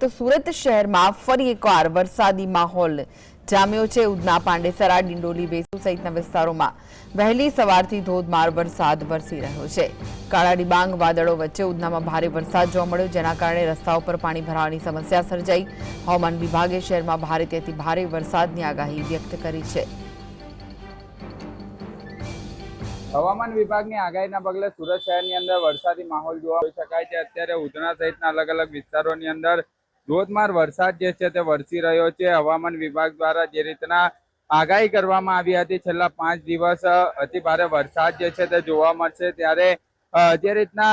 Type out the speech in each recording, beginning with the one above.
તો સુરત શહેરમાં ફરી એકવાર વરસાદી માહોલ જામ્યો છે। ઉધના, પાંડેસરા, ડિંડોલી, વેસુ સહિતના વિસ્તારોમાં વહેલી સવારથી ધોધમાર વરસાદ વરસી રહ્યો છે। કાળા ડિબાંગ વાદળો વચ્ચે ઉધનામાં ભારે વરસાદ જોવા મળ્યો, જેના કારણે રસ્તાઓ પર પાણી ભરાવાની સમસ્યા સર્જાઈ। હવામાન વિભાગે શહેરમાં ભારેથી અતિ ભારે વરસાદની આગાહી વ્યક્ત કરી છે। હવામાન વિભાગની આગાહીના પગલે સુરત શહેરની અંદર વરસાદી માહોલ જોવા શકાય છે। અત્યારે ઉધના સહિતના અલગ અલગ વિસ્તારોની અંદર ધોધમાર વરસાદ જે છે તે વરસી રહ્યો છે। હવામાન વિભાગ દ્વારા જે રીતના આગાહી કરવામાં આવી હતી છેલ્લા 5 દિવસ અતિ ભારે વરસાદ જે છે તે જોવા મળશે, ત્યારે જે રીતના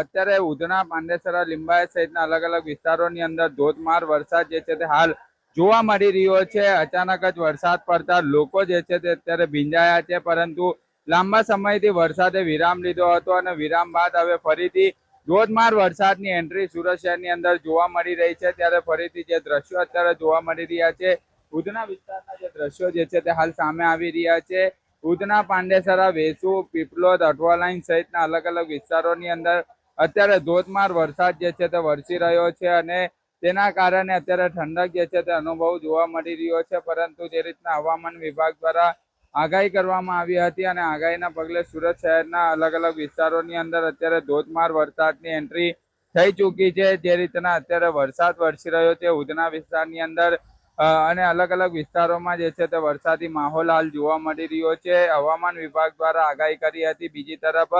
અત્યારે ઉધના, પાંડેસરા, લિંબાયત સહિતના અલગ અલગ વિસ્તારોની અંદર ધોધમાર વરસાદ જે છે તે હાલ જોવા મળી રહ્યો છે। અચાનક જ વરસાદ પડતા લોકો જે છે તે અત્યારે ભીંજાયા છે, પરંતુ લાંબા સમયથી વરસાદે વિરામ લીધો હતો અને વિરામ બાદ હવે ફરીથી ધોધમાર વરસાદની એન્ટ્રી સુરત શહેરની અંદર જોવા મળી રહી છે। ત્યારે ફરીથી જે દ્રશ્યો અત્યારે જોવા મળી રહ્યા છે, ઉધના વિસ્તારના જે દ્રશ્યો જે છે તે હાલ સામે આવી રહ્યા છે। ઉધના, પાંડેસરા, વેસુ, પીપલોદ, અઠવાલાઈન સહિતના અલગ અલગ વિસ્તારોની અંદર અત્યારે ધોધમાર વરસાદ જે છે તે વરસી રહ્યો છે અને તેના કારણે અત્યારે ઠંડક જે છે તે અનુભવ જોવા મળી રહ્યો છે। પરંતુ જે રીતના હવામાન વિભાગ દ્વારા આગાહી કરવામાં આવી હતી અને આગાહીના પગલે સુરત શહેરના અલગ અલગ વિસ્તારોની અંદર અત્યારે ધોધમાર વરસાદની એન્ટ્રી થઈ ચૂકી છે। જે રીતના અત્યારે વરસાદ વરસી રહ્યો છે ઉધના વિસ્તારની અંદર અને અલગ અલગ વિસ્તારોમાં જે છે તે વરસાદી માહોલ હાલ જોવા મળી રહ્યો છે। હવામાન વિભાગ દ્વારા આગાહી કરી હતી, બીજી તરફ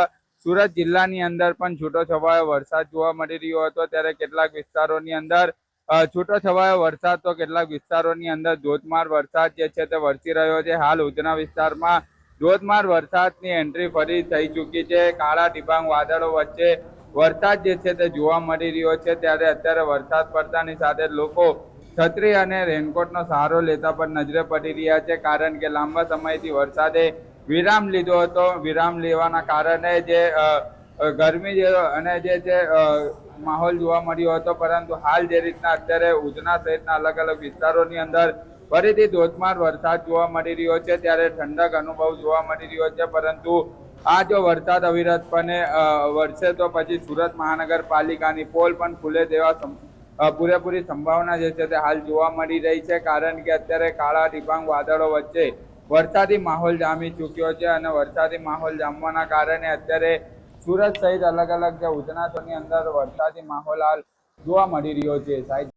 સુરત જિલ્લાની અંદર પણ છૂટો છવાયો વરસાદ જોવા મળી રહ્યો હતો, ત્યારે કેટલાક વિસ્તારોની અંદર છૂટો છવાયો વરસાદ તો કેટલાક વિસ્તારોની અંદર ધોધમાર વરસાદ જે છે તે વરસી રહ્યો છે। હાલ ઉધના વિસ્તારમાં ધોધમાર વરસાદની એન્ટ્રી ફરી થઈ ચૂકી છે। કાળા ડિબાંગ વાદળો વચ્ચે વરસાદ જે છે તે જોવા મળી રહ્યો છે, ત્યારે અત્યારે વરસાદ પડતાની સાથે લોકો છત્રી અને રેનકોટનો સહારો લેતા પણ નજરે પડી રહ્યા છે, કારણ કે લાંબા સમયથી વરસાદે વિરામ લીધો હતો। વિરામ લેવાના કારણે જે ગરમી અને જે માહોલ જોવા મળ્યો હતો, પરંતુ હાલ જે રીતના અત્યારે ઉધના સહિતના અલગ અલગ વિસ્તારોની અંદર ફરીથી ધોધમાર વરસાદ જોવા મળી રહ્યો છે, ત્યારે ઠંડક અનુભવ જોવા મળી રહ્યો છે। પરંતુ આ જો વરસાદ અવિરતપણે વરસે તો પછી સુરત મહાનગરપાલિકાની પોલ પણ ખુલે તેવા પૂરેપૂરી સંભાવના જે છે તે હાલ જોવા મળી રહી છે, કારણ કે અત્યારે કાળા ડિબાંગ વાદળો વચ્ચે વરસાદી માહોલ જામી ચૂક્યો છે અને વરસાદી માહોલ જામવાના કારણે અત્યારે સુરત સહિત અલગ અલગ જે ઉધના શહેરની અંદર વરસાદી માહોલ હાલ જોવા મળી રહ્યો છે। સાહેબ